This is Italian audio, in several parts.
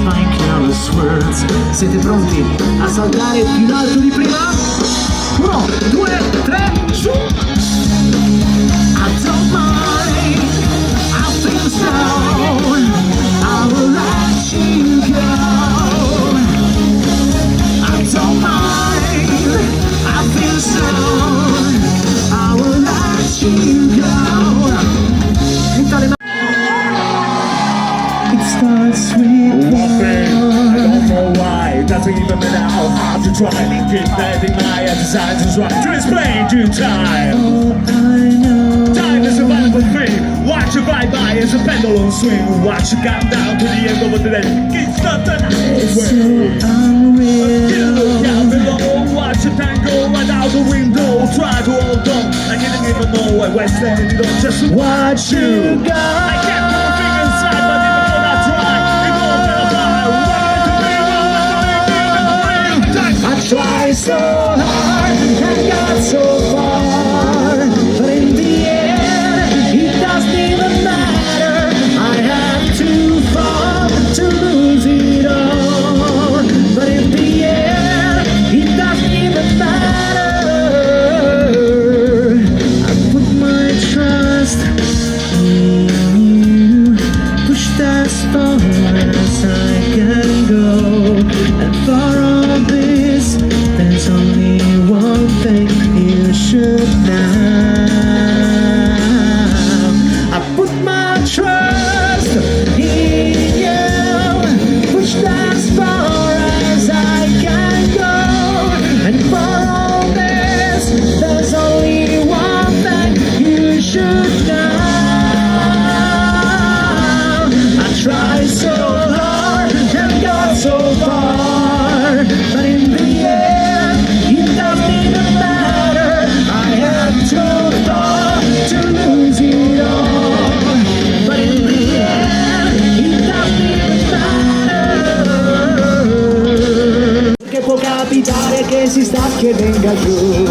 My careless words. Siete pronti a saltare più in alto di prima? 1, 2, 3, su! I don't mind, I feel so, I will let you go. I don't mind, I feel so, I will let you go. It starts with one thing, I don't know why. Doesn't even matter how hard you try. Keep letting my desires try to explain due time. all I know. Time is a valuable thing. Watch it fly by as a pendulum swing. Watch it count down to the end of the day. It's not the night It's so until you look down unreal. below. Watch it tango right out the window. Try to hold on. I didn't even know where we're standing. Don't just watch you go. I can't put a finger inside, but even though I try, it won't get I tried so hard and got so far, but in the end, it doesn't even matter. I have to fall to lose it all, but in the end, it doesn't even matter. I put my trust in you, pushed as far as I can go, and for all this, there's only one thing you should know. I put my trust in you, pushed as far as I can go, and for all this, there's only one thing you should know. I tried so hard and got so far, but in the end, it doesn't even matter. I had to fall to lose it all, but in the end, it doesn't even matter. Che può capitare che si stacchi e venga giù.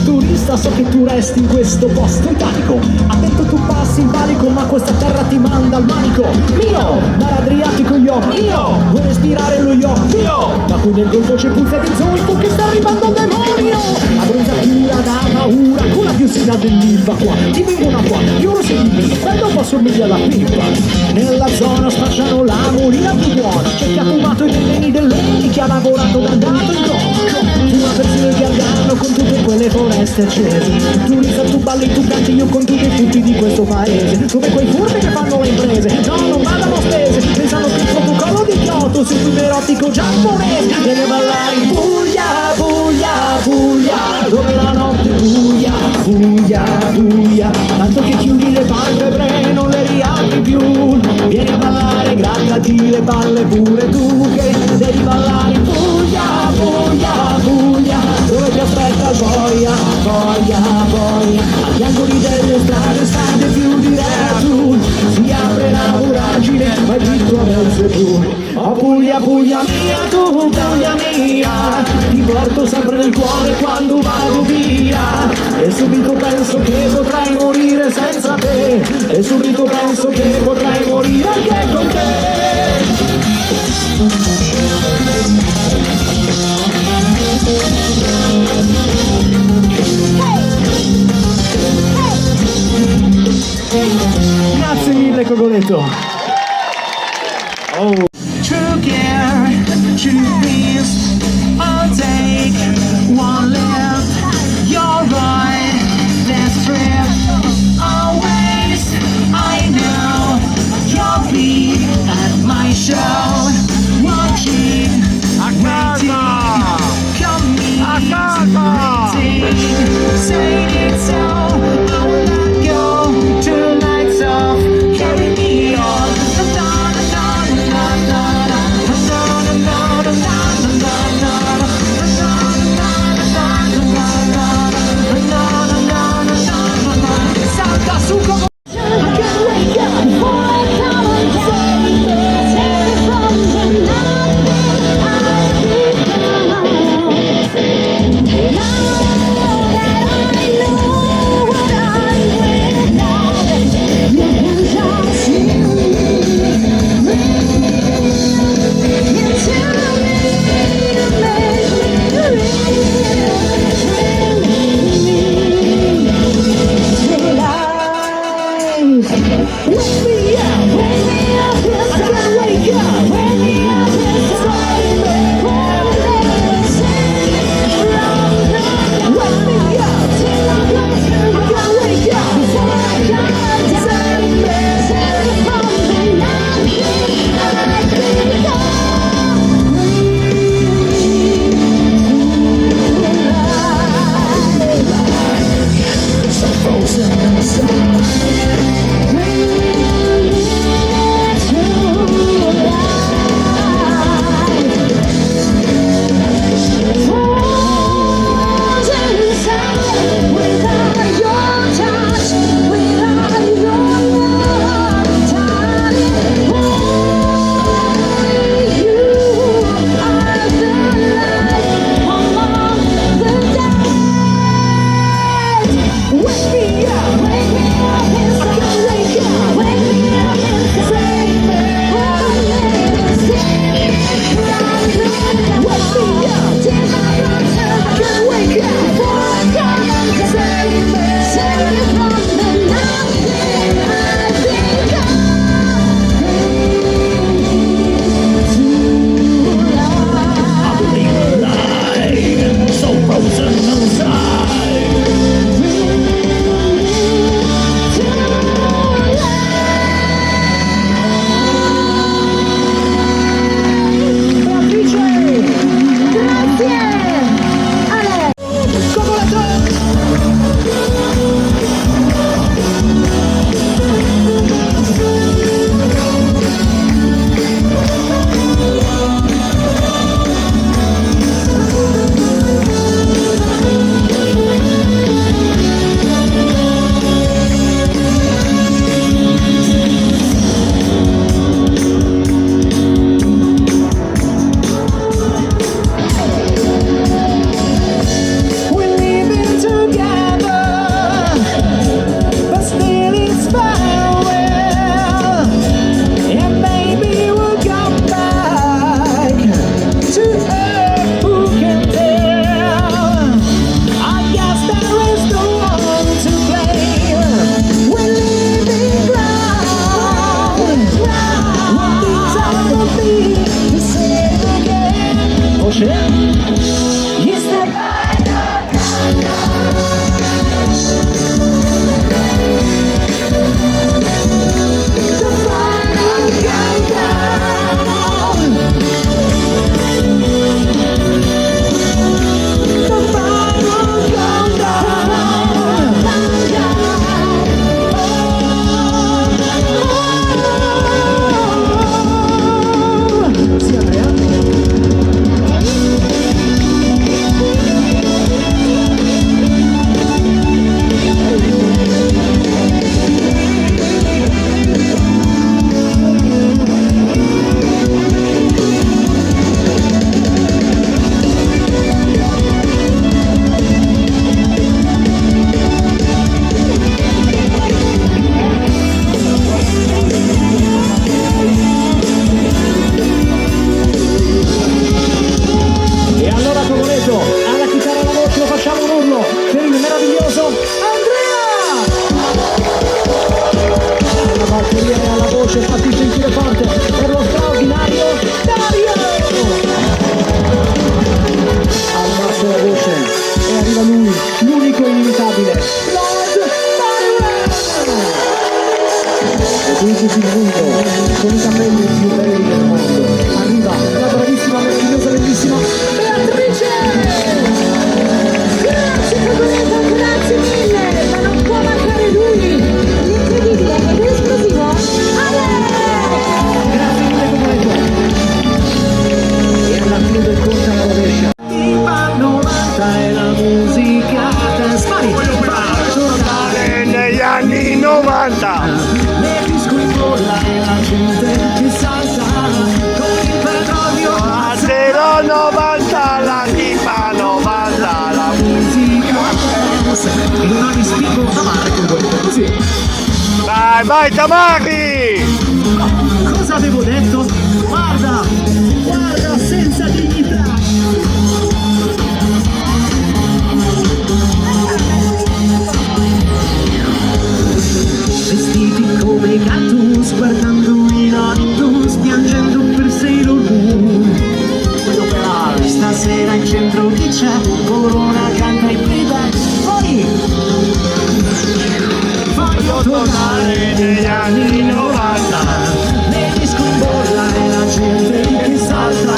Turista, so che tu resti in questo posto italico. Attento tu passi in valico, ma questa terra ti manda al manico. Mio, mare Adriatico io, vuoi respirare lo io. Ma qui nel golfo c'è puzza di zolfo che sta arrivando un demonio. A bronzatura da paura, con la piusina dell'Ilva qua. Ti vengono qua, gli oro sei di pizza e dopo assomiglia alla pipa. Nella zona spacciano la morina più buona. C'è chi ha fumato i veleni dell'Eni, chi ha lavorato da andato in gioco. Fuma persino il Gargano con tutte quelle foreste accese. Tu risa, tu balli, tu canti, io con tutti i punti di questo paese. Come quei furbi che fanno le imprese, no, non vadano spese. Pensano che il protocollo di Kyoto sia più erotico giapponese. Viene a ballare in Puglia, Puglia, Puglia, dove la notte buia, buia, buia. Tanto che chiudi le palpebre, non le riapri più. Vieni a ballare, grattati le palle pure tu, che devi ballare in Puglia, Puglia, Puglia, dove ti aspetta il boia, boia, boia. Agli angoli delle strade più diretto, si apre la voragine, ma il dritto a mezzo tu. Oh Puglia, Puglia mia, tu Puglia mia, ti porto sempre nel cuore quando vado via. E subito penso che potrai morire senza te, e subito penso che potrai morire anche con te. Grazie mille Cogoletto. Oh. True care, true peace, I'll take one lift. You're right, that's trip. Always, I know you'll be at my show, watching, waiting, coming, waiting, saying it's all, I will not go, two nights off, carry me on. voce. Gli step. Fatti sentire forte per lo straordinario Dario! Abbassa la voce e arriva lui, l'unico e inimitabile Lord Byron! E quindi il punto, con i capelli più belli del mondo, arriva la bravissima, meravigliosa, bellissima Beatrice! Grazie Cogoleto, grazie mille, ma non può mancare lui, l'incredibile ed esplosivo Grazie mille Cogoleto! E alla fine del conto la rovescia. Viva 90 è la musica spari! Tornare negli anni 90. Le disco in bolla e la gente che salta con il petrolio A 0,90 la tipa 90 la musica in ogni spingo amare con voi sì. Vai, vai Tamari! Cosa avevo detto? Guarda, guarda senza dignità. Vestiti come cactus, guardando in Antus, piangendo per Sailor Moon. Stasera in centro chi c'è? Corona canta i playback. Poi voglio tornare negli anni 90. Le disco in bolla e la gente che salta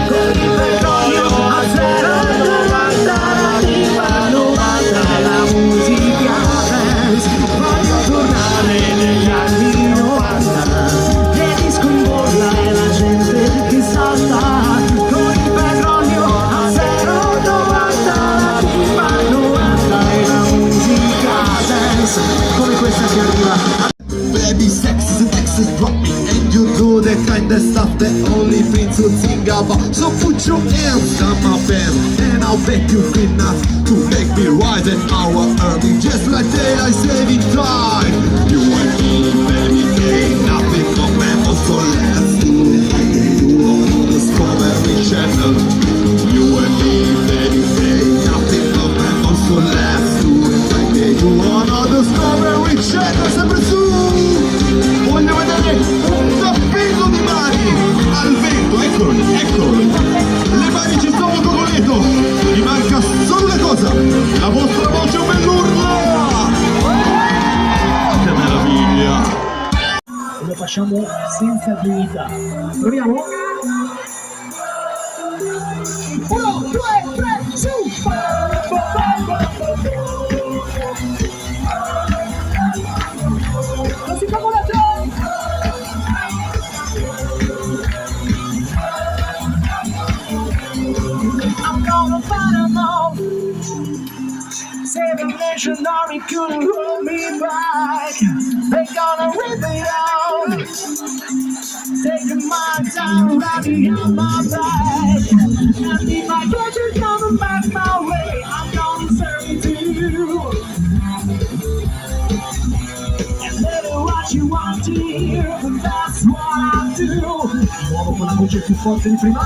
con il petrolio a 0,90. La tipa 90 la musica dance. Voglio tornare negli anni 90. Le disco in bolla e la gente che salta con il petrolio a 0,90. La tipa 90 e la musica dance. Come questa che arriva. Baby, sex is an excess dropping, and you do the kind of stuff that only Prince would sing about. So put your hands on my pants, and I'll bet you feel enough to make me rise an hour early, just like daylight saving time. You and me, baby, ain't nothing but mammals, so let's do it like they do on the Discovery Channel. You and me, baby, ain't nothing but mammals, so let's do it like they do on the Discovery Channel. Sempre su! Voglio vedere un tappeto di mani al vento, eccolo lì, eccolo lì. Le mani ci sono, Cogoleto. Mi manca solo una cosa, la vostra voce o bell'urla. Che meraviglia. Lo facciamo senza dignità. Proviamo? 1, 2, 3, su! Così come la I'm gonna find them all. Seven Nation Army couldn't hold me back. They're gonna rip it out. Taking my time, riding on my back. And if I get you coming back my way, I'm gonna serve it to you. And let it what you want to hear, and that's what I do. Di nuovo con la voce più forte di prima.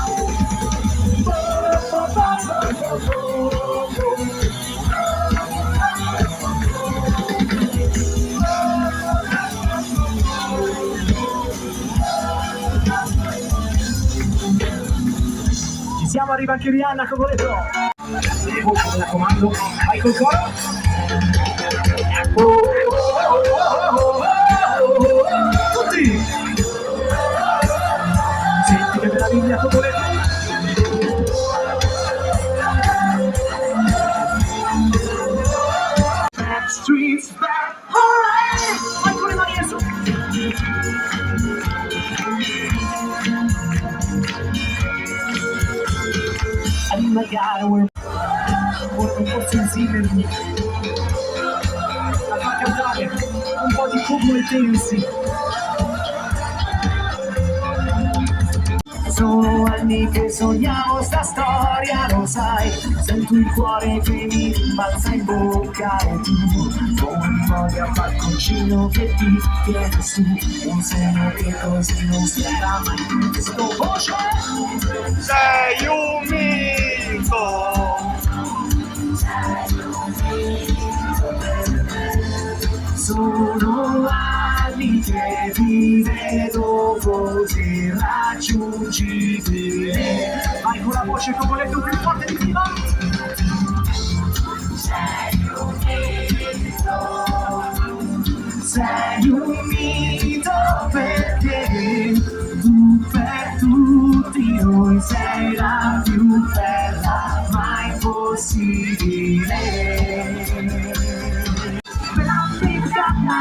Ci siamo, arriva anche Rihanna, Cogoletto. E voi, mi raccomando, vai col coro. Tutti! Senti che meraviglia, Cogoletto. Streets back, alright! Vai con le mani adesso! Oh my God, we're forse insieme a far cantare un po' di Cogoletensi. Sono anni che sogniamo sta storia, lo sai. Sento il cuore che mi rimbalza in bocca e tu con voglia palconcino che ti tiene su. Un segno che così non si era mai visto. Voce! Sei un mito! Sono anni che ti vedo così raggiungibile. Vai con la voce Cogoletto più forte di prima. Sei un mito perché tu per tutti noi sei la più bella mai possibile.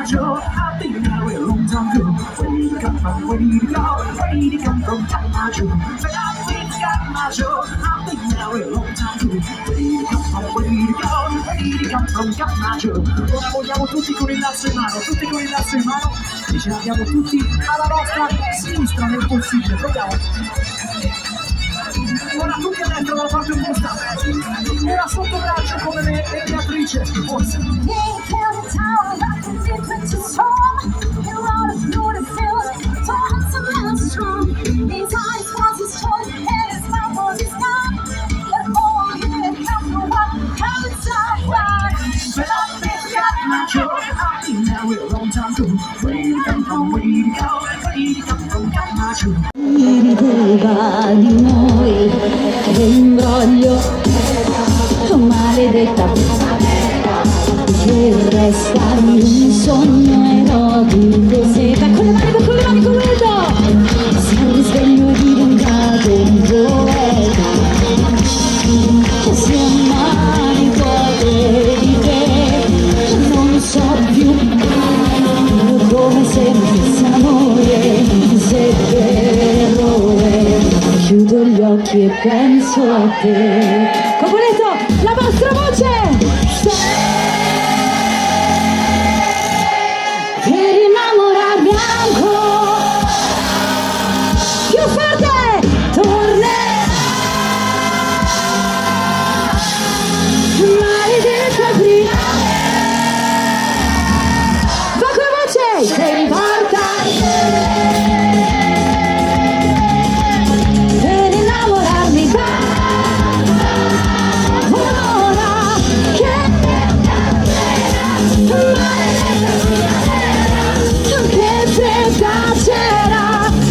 Joe, I think now we're a long time ago. Where did you come from? Where did you go? Where did you come from? Got my Joe. But I think got my Joe. I think now we're a long time ago. Where did you come from? Where did you go? Where did you come from? Got my Joe. Ora vogliamo tutti con il lasso in mano, tutti con il lasso in mano. E ce l'abbiamo tutti alla nostra sinistra nel consiglio. Proviamo. Ora tutti a destra dalla parte opposta. Ora sotto braccio come le Beatrice. Forse. Mi rideva di noi che imbroglio, maledetta, che resta un sogno erotico. Seta con le mani, Cogoletto! Se il risveglio è diventato un poeta, che sia mai nipote di te, non so più come se non fosse amore, se per errore chiudo gli occhi e penso a te. Cogoletto, la vostra voce! Per innamorarmi ancora più forte tornerà, maledetta prima. Va con la voce! Che importa? Per innamorarmi da un'ora che fredda c'era,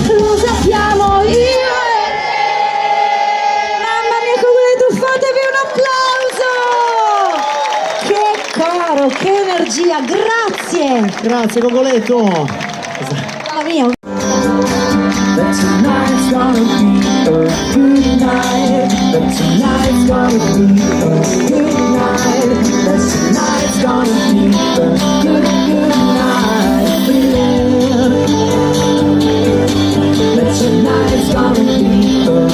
lo sappiamo io e lei. Mamma mia, Cogoletto, fatevi un applauso! Che coro, che energia, grazie! Grazie Cogoletto. Mamma mia! But tonight's gonna be a good night. But tonight's gonna be a good night. But tonight's gonna be a good night. But tonight's gonna be a good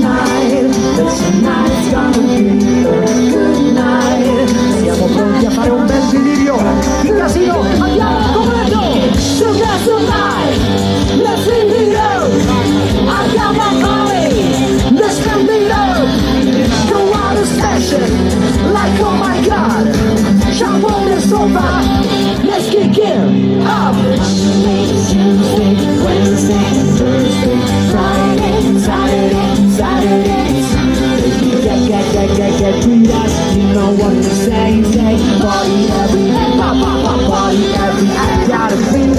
night. But tonight's gonna be a good night. Siamo pronti a fare un bel delirio di casino. Andiamo, Cogoletto! So that's the night. Let's sing it up. I got my body. Let's spin it up. Go out and smash it. Like oh my God. Jump on the sofa. Let's kick it up. Monday, Tuesday, Wednesday, Thursday, Friday, Saturday, Saturday, Sunday. Get with us. You know what to say. Party every day. Party every day. I got a feeling.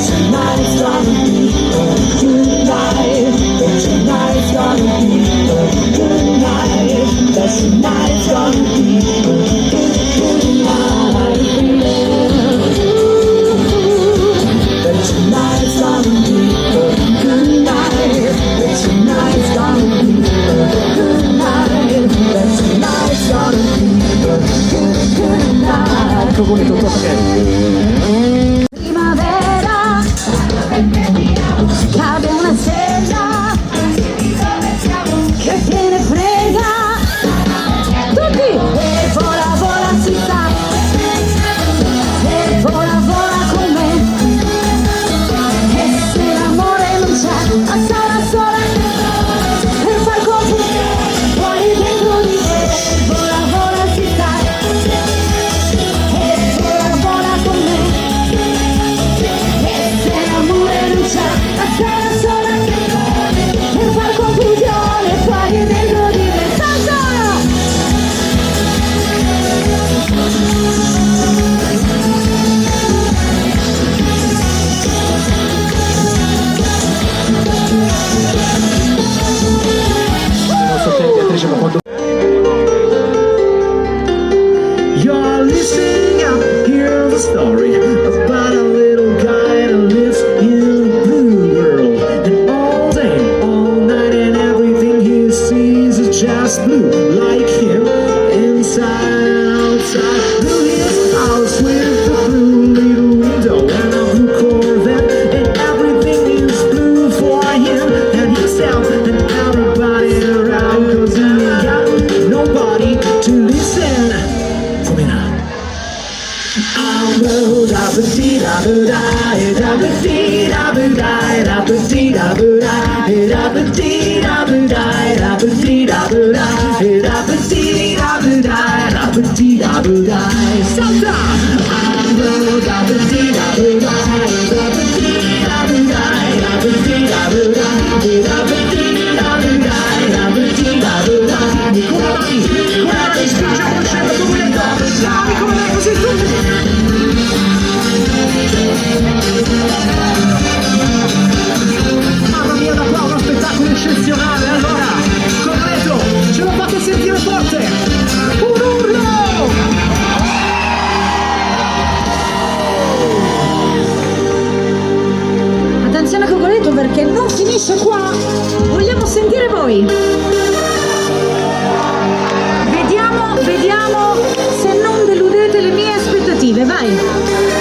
Tonight's gonna be a good night. Mamma mia, da qua uno spettacolo eccezionale. Allora, Cogoleto, ce lo fate sentire forte? Un urlo! Attenzione Cogoleto perché non finisce qua, vogliamo sentire voi. Vediamo se non deludete le mie aspettative, vai.